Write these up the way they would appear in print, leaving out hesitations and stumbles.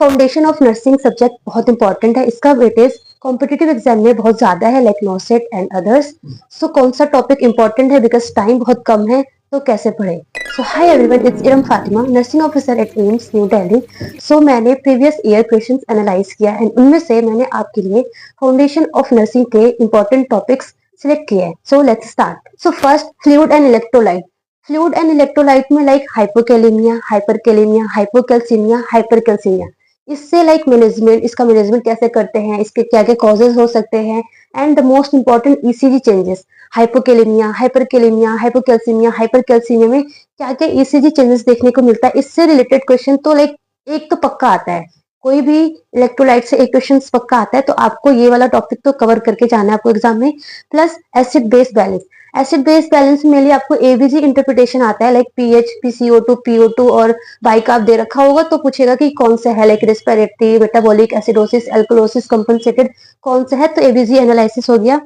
Foundation of nursing subject बहुत important है। इसका वेटेज कॉम्पिटिटिव एग्जाम में बहुत ज्यादा है, like NORCET and others. So कौन सा टॉपिक इंपॉर्टेंट है, बिकॉज टाइम बहुत कम है, तो कैसे पढ़े। So hi everyone, it's Iram Fatima, nursing officer at AIIMS New Delhi. So मैंने प्रीवियस ईयर क्वेश्चंस एनालाइज किया एंड उनमें से मैंने आपके लिए फाउंडेशन ऑफ नर्सिंग के इंपॉर्टेंट टॉपिक्स सिलेक्ट किए हैं। So let's start. So first, fluid and electrolyte. Fluid and electrolyte में like hypokalaemia, hyperkalaemia, hypocalcaemia, hypercalcaemia. इससे लाइक मैनेजमेंट, इसका मैनेजमेंट कैसे करते हैं, इसके क्या क्या कॉजेज हो सकते हैं, and the most important ECG changes. Hypokalemia, hyperkalaemia, hypocalcaemia, hypercalcaemia में क्या क्या ईसीजी चेंजेस देखने को मिलता है, इससे रिलेटेड क्वेश्चन तो लाइक एक तो पक्का आता है। कोई भी इलेक्ट्रोलाइट से एक क्वेश्चन पक्का आता है, तो आपको ये वाला टॉपिक तो कवर करके जाना है आपको एग्जाम में। Plus acid base balance. Acid base balance में लिए आपको एबीजी इंटरप्रिटेशन आता है, लाइक पीएच, पीसीओ2, पीओ2 और बाइकार्ब दे रखा होगा, तो पूछेगा कि कौन सा है, like respiratory, metabolic acidosis, alkalosis, compensated, कौन सा है, तो एबीजी एनालिसिस हो गया।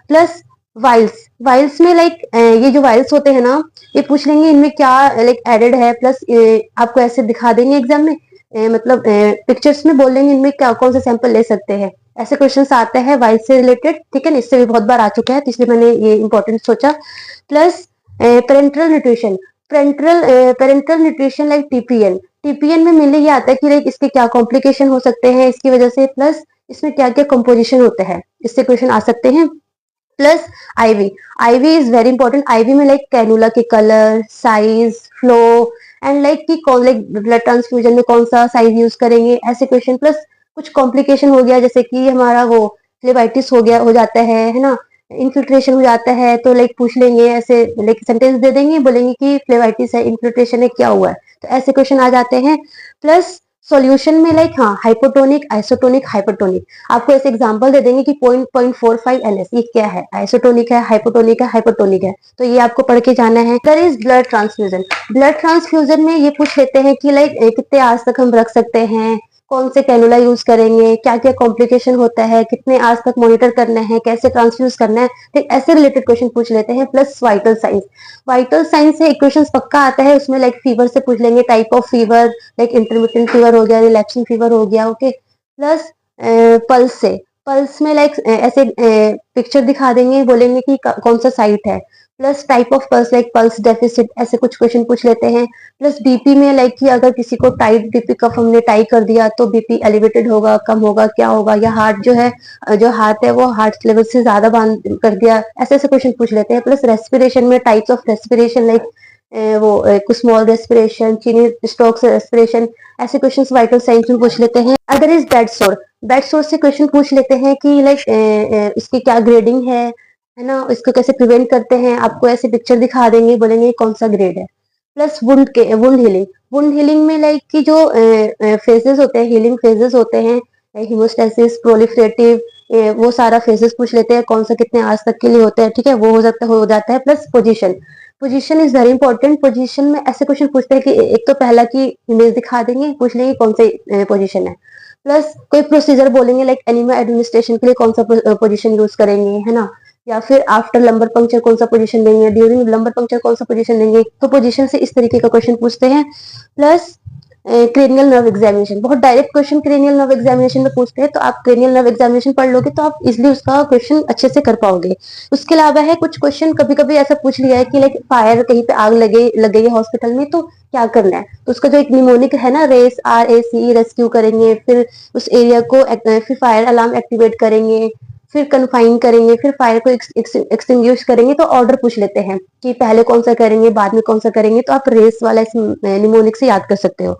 प्लस वाइल्स। वाइल्स में लाइक ये जो वाइल्स होते हैं ना, ये पूछ लेंगे इनमें क्या लाइक एडेड है, प्लस आपको ऐसे दिखा देंगे एग्जाम में, मतलब पिक्चर्स में बोल देंगे इनमें क्या कौन सा सैंपल ले सकते हैं। ऐसे क्वेश्चन आते हैं वाइल्स से रिलेटेड, ठीक है ना, इससे भी बहुत बार आ चुका है, तो इसलिए मैंने ये इंपॉर्टेंट सोचा। Plus parental nutrition. Parental nutrition like TPN. TPN में मेनली ये आता है कि लाइक इसके क्या कॉम्प्लिकेशन हो सकते हैं इसकी वजह से, प्लस इसमें क्या क्या कंपोजिशन होते हैं, इससे क्वेश्चन आ सकते हैं। Plus IV. IV is very important. IV में लाइक कैनुला के colour, size, flow, and like कि कौन लाइक ब्लड ट्रांसफ्यूजन में कौन सा साइज यूज करेंगे, ऐसे क्वेश्चन। प्लस कुछ कॉम्प्लिकेशन हो गया, जैसे कि हमारा वो फ्लेबाइटिस हो गया, हो जाता है ना, इन्फिल्ट्रेशन हो जाता है, तो लाइक पूछ लेंगे ऐसे, लाइक सेंटेंस दे देंगे, बोलेंगे कि फ्लेबाइटिस है, इन्फिल्ट्रेशन है, क्या हुआ है, तो ऐसे क्वेश्चन आ जाते हैं। प्लस सॉल्यूशन में लाइक हाँ, हाइपोटोनिक, आइसोटोनिक, हाइपरटोनिक। आपको ऐसे एग्जांपल दे देंगे कि 0.45 NS, ये क्या है, आइसोटोनिक है, हाइपोटोनिक है, हाइपरटोनिक है, तो ये आपको पढ़ के जाना है। There is blood transfusion. Blood transfusion में ये पूछ लेते हैं कि लाइक कितने आवर्स तक हम रख सकते हैं, कौन से कैनुला यूज करेंगे, क्या क्या कॉम्प्लिकेशन होता है, कितने आवर्स तक मॉनिटर करना है, कैसे ट्रांसफ्यूज करना है, ठीक ऐसे रिलेटेड क्वेश्चन पूछ लेते हैं। Plus vital science. Vital science से क्वेश्चन पक्का आता है, उसमें लाइक फीवर से पूछ लेंगे, type of fever, like intermittent fever हो गया, रिलैक्सिंग फीवर हो गया, ओके। प्लस पल्स से। पल्स में लाइक ऐसे पिक्चर दिखा देंगे, बोलेंगे कि कौन सा साइट है। Plus type of pulse, like pulse deficit, ऐसे कुछ क्वेश्चन पूछ लेते हैं। प्लस बीपी में लाइक कि अगर किसी को टाइट बीपी कफ हमने टाई कर दिया, तो बीपी एलिवेटेड होगा, कम होगा, क्या होगा, या हार्ट जो है, जो हार्ट है वो हार्ट लेवल से ज्यादा बांध कर दिया, ऐसे ऐसे क्वेश्चन पूछ लेते हैं। प्लस रेस्पिरेशन में टाइप्स ऑफ रेस्पिरेशन, लाइक वो स्मॉल रेस्पिरेशन, चीनी स्ट्रोक रेस्पिरेशन, ऐसे क्वेश्चंस वाइटल साइंस में पूछ लेते हैं। अगर इज बेड सोर। बेड सोर से क्वेश्चन पूछ लेते हैं कि लाइक इसकी क्या ग्रेडिंग है ना, इसको कैसे प्रिवेंट करते हैं, आपको ऐसे पिक्चर दिखा देंगे, बोलेंगे कौन सा ग्रेड है। Plus wound healing. Wound healing में लाइक कि जो फेजेस होते हैं, हीलिंग फेजेस होते हैं, हिमोस्टेसिस, प्रोलिफरेटिव, वो सारा फेजेस पूछ लेते हैं, कौन सा कितने आज तक के लिए होते हैं, ठीक है, वो हो जाता है। Plus position. Position is very important. Position में ऐसे क्वेश्चन पूछते हैं कि एक तो पहला की इमेज दिखा देंगे, पूछ लेंगे कौन सी पोजीशन है। प्लस कोई प्रोसीजर बोलेंगे, लाइक एनिमा एडमिनिस्ट्रेशन के लिए कौन सा पोजीशन यूज करेंगे, है ना, या फिर आफ्टर लंबर पंक्चर कौन सा पोजीशन देंगे, ड्यूरिंग लंबर पंक्चर कौन सा पोजीशन देंगे, तो पोजीशन से इस तरीके का क्वेश्चन पूछते हैं। प्लस क्रेनियल नर्व एग्जामिनेशन, बहुत direct question cranial nerve examination में पूछते हैं, तो आप क्रेनियल नर्व एग्जामिनेशन पढ़ लोगे तो आप इजिली उसका क्वेश्चन अच्छे से कर पाओगे। उसके अलावा है कुछ क्वेश्चन कभी कभी ऐसा पूछ लिया है कि लाइक फायर, कहीं पे आग लग गई है हॉस्पिटल में, तो क्या करना है, तो उसका जो एक निमोनिक है ना, RACE, रेस्क्यू करेंगे, फिर उस एरिया को फिर फायर अलार्म एक्टिवेट करेंगे, फिर कन्फाइन करेंगे, फिर फायर को एक्सटिंग्विश करेंगे, तो ऑर्डर पूछ लेते हैं कि पहले कौन सा करेंगे, बाद में कौन सा करेंगे, तो आप रेस वाला इस निमोनिक से याद कर सकते हो।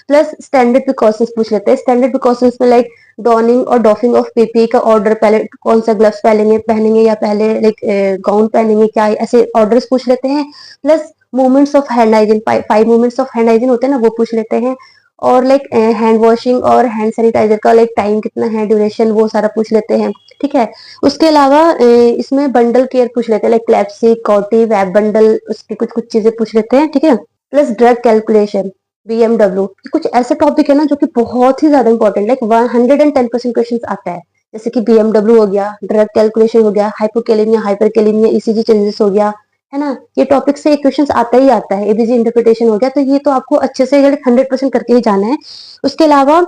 प्लस स्टैंडर्ड प्रिकॉशंस पूछ लेते हैं। स्टैंडर्ड प्रिकॉशंस में लाइक डॉनिंग और डॉफिंग ऑफ पीपी का ऑर्डर, पहले कौन सा ग्लव्स पहनेंगे या पहले लाइक गाउन पहनेंगे, क्या ऐसे ऑर्डर्स पूछ लेते हैं। Plus movements of hand hygiene, 5 movements of hand hygiene होते हैं ना, वो पूछ लेते हैं। और लाइक हैंड वॉशिंग और हैंड सैनिटाइजर का लाइक टाइम कितना है, ड्यूरेशन, वो सारा पूछ लेते हैं, ठीक है। उसके अलावा इसमें बंडल केयर पूछ लेते हैं, लाइक क्लैप्सी, कॉटी, वेब बंडल, उसकी कुछ कुछ चीजें पूछ लेते हैं, ठीक है। प्लस ड्रग कैलकुलेशन, BMW, कुछ ऐसे टॉपिक है ना जो कि बहुत ही ज्यादा इंपॉर्टेंट, लाइक 110% क्वेश्चन आता है, जैसे कि BMW हो गया, ड्रग कैलकुलेशन हो गया, हाइपोकैलेमिया, हाइपरकैलेमिया, ECG चेंजेस हो गया, है ना, ये टॉपिक से क्वेश्चन आता ही आता है। एबीजी इंटरप्रिटेशन हो गया, तो ये तो आपको अच्छे से 100% करके ही जाना है। उसके अलावा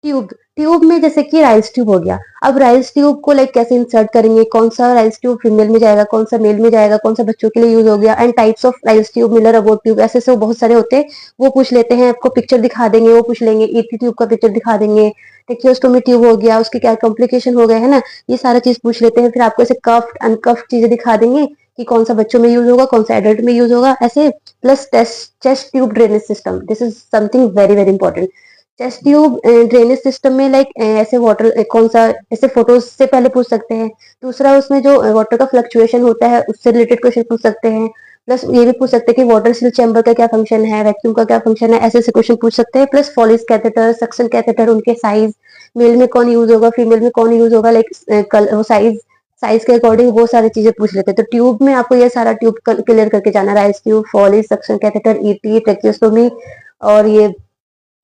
ट्यूब ट्यूब में जैसे कि राइस ट्यूब हो गया। अब राइस ट्यूब को लाइक कैसे इंसर्ट करेंगे, कौन सा राइस ट्यूब फीमेल में जाएगा, कौन सा मेल में जाएगा, कौन सा बच्चों के लिए यूज हो गया, and types of Ryle's tube, Miller abode tube, ऐसे ऐसे बहुत सारे होते हैं। वो पूछ लेते हैं, आपको पिक्चर दिखा देंगे, वो पूछ लेंगे, ईटी ट्यूब का पिक्चर दिखा देंगे, टेकियोस्टोमी ट्यूब हो गया, उसके क्या कॉम्प्लिकेशन हो गए है ना, ये सारा चीज पूछ लेते हैं। फिर आपको ऐसे कफ्ड अनकफ्ड चीजें दिखा देंगे कि कौन सा बच्चों में यूज होगा, कौन सा एडल्ट में यूज होगा, ऐसे। Plus chest tube drainage system, this is something very very important. Chest tube drainage system में लाइक ऐसे वाटर कौन सा, ऐसे फोटोज से पहले पूछ सकते हैं। दूसरा, उसमें जो वाटर का फ्लक्चुएशन होता है उससे रिलेटेड क्वेश्चन पूछ सकते हैं। प्लस ये भी पूछ सकते हैं कि वाटर सील चैम्बर का क्या फंक्शन है, वैक्यूम का क्या फंक्शन है, ऐसे ऐसे क्वेश्चन पूछ सकते हैं। Plus Foley catheter, suction catheter, उनके साइज, मेल में कौन यूज होगा, फीमेल में कौन यूज होगा, लाइक साइज साइज के अकॉर्डिंग वो सारी चीजें पूछ लेते हैं। तो ट्यूब में आपको ये सारा ट्यूब क्लियर करके जाना, Ryle's tube, Foley, suction catheter, ET, tracheostomy, और ये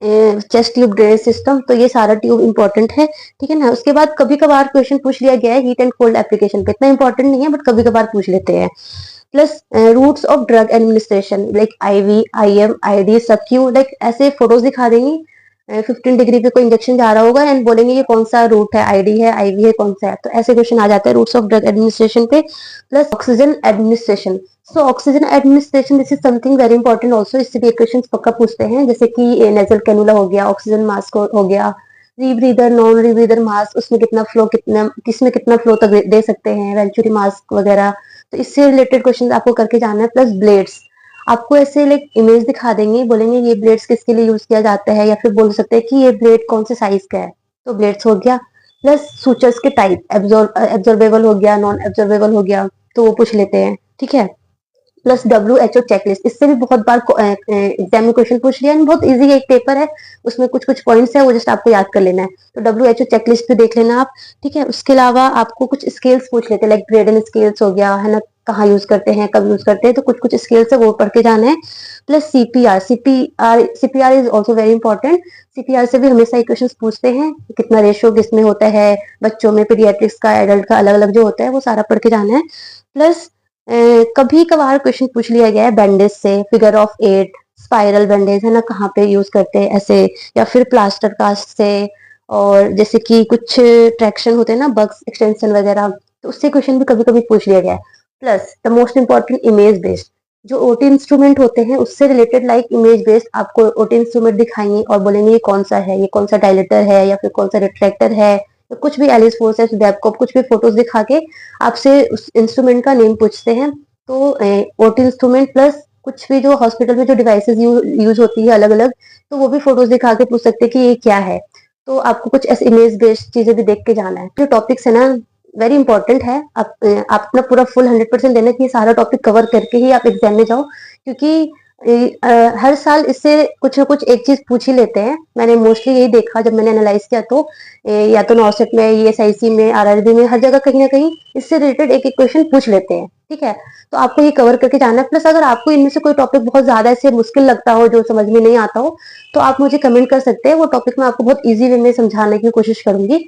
चेस्ट ट्यूब ड्रेनेज सिस्टम। तो ये सारा ट्यूब इंपॉर्टेंट है, ठीक है ना। उसके बाद कभी कभार क्वेश्चन पूछ लिया गया है हीट एंड कोल्ड एप्लीकेशन पे, इतना इंपॉर्टेंट नहीं है बट कभी कभार पूछ लेते हैं। Plus routes of drug administration, like IV, IM, ID, subcu, like ऐसे फोटोज दिखा देंगी। 15 डिग्री पे कोई इंजेक्शन जा रहा होगा एंड बोलेंगे ये कौन सा रूट है, आईडी है, आईवी है, कौन सा है। तो ऐसे क्वेश्चन आ जाते हैं रूट्स ऑफ ड्रग एडमिनिस्ट्रेशन पे। Plus oxygen administration, so oxygen administration, this is something very important also. इससे भी क्वेश्चन पक्का पूछते हैं, जैसे कि नेजल कैनुला हो गया, ऑक्सीजन मास्क हो गया, रीब्रीदर, नॉन रीब्रीदर मास्क, उसमें कितना फ्लो, कितना किसमें कितना फ्लो तक दे सकते हैं, वेंचुरी मास्क वगैरह। तो इससे रिलेटेड क्वेश्चन आपको करके जाना है। प्लस ब्लेड्स, आपको ऐसे लाइक इमेज दिखा देंगे, बोलेंगे ये ब्लेड्स किसके लिए यूज किया जाता है, या फिर बोल सकते हैं कि ये ब्लेड कौन से साइज का है, तो ब्लेड्स हो गया। प्लस सूचर्स के टाइप, एब्जॉर्बेबल हो गया, नॉन एब्जॉर्बेबल हो गया, तो वो पूछ लेते हैं, ठीक है। प्लस WHO चेकलिस्ट, इससे भी बहुत बार एग्जाम में क्वेश्चन पूछ लिया, बहुत इजी एक पेपर है, उसमें कुछ कुछ पॉइंट्स है, वो जस्ट आपको याद कर लेना है। तो WHO चेकलिस्ट भी देख लेना आप, ठीक है। उसके अलावा आपको कुछ स्केल्स पूछ लेते हैं, लाइक ब्रेडन स्केल्स हो गया, है ना, कहाँ यूज करते हैं, कब यूज करते हैं, तो कुछ कुछ स्केल्स है वो पढ़ के जाना है। Plus CPR is also very important. CPR से भी हमेशा क्वेश्चन पूछते हैं, कितना रेशियो किसमें होता है, बच्चों में, पीडियाट्रिक्स का, एडल्ट का, अलग अलग जो होता है वो सारा पढ़ के जाना है। प्लस कभी कभार क्वेश्चन पूछ लिया गया है बैंडेज से, फिगर ऑफ 8, स्पाइरल बैंडेज, है ना, कहाँ पे यूज करते हैं ऐसे, या फिर प्लास्टर कास्ट से, और जैसे कि कुछ ट्रैक्शन होते हैं ना, बग्स एक्सटेंशन वगैरह, तो उससे क्वेश्चन भी कभी कभी पूछ लिया गया है। Plus the most important, image based, जो ओटी इंस्ट्रूमेंट होते हैं उससे रिलेटेड, लाइक इमेज बेस्ड आपको ओटी इंस्ट्रूमेंट दिखाएंगे और बोलेंगे ये कौन सा है, ये कौन सा डायलेटर है, या फिर कौन सा रिट्रैक्टर है, तो कुछ भी एलिस फोर्स है, बैबकॉप, कुछ भी फोटोज दिखा के आपसे उस इंस्ट्रूमेंट का नेम पूछते हैं। तो ओटी इंस्ट्रूमेंट प्लस कुछ भी जो हॉस्पिटल में जो डिवाइसेस यूज होती है अलग अलग, तो वो भी फोटोज दिखा के पूछ सकते हैं कि ये क्या है। तो आपको कुछ ऐसे इमेज बेस्ड चीजें भी देख के जाना है। जो टॉपिक्स है ना, वेरी इंपॉर्टेंट है। आप अपना पूरा फुल 100% देना कि ये सारा टॉपिक कवर करके ही आप एग्जाम में जाओ, क्योंकि हर साल इससे कुछ ना कुछ एक चीज पूछ ही लेते हैं। मैंने मोस्टली यही देखा जब मैंने एनालाइज किया, तो या तो नॉर्सेट में, ESIC में, RRB में, हर जगह कहीं ना कहीं इससे रिलेटेड एक एक क्वेश्चन पूछ लेते हैं, ठीक है। तो आपको ये कवर करके जाना है। प्लस अगर आपको इनमें से कोई टॉपिक बहुत ज्यादा ऐसे मुश्किल लगता हो, जो समझ में नहीं आता हो, तो आप मुझे कमेंट कर सकते हैं, वो टॉपिक मैं आपको बहुत ईजी वे में समझाने की कोशिश करूंगी।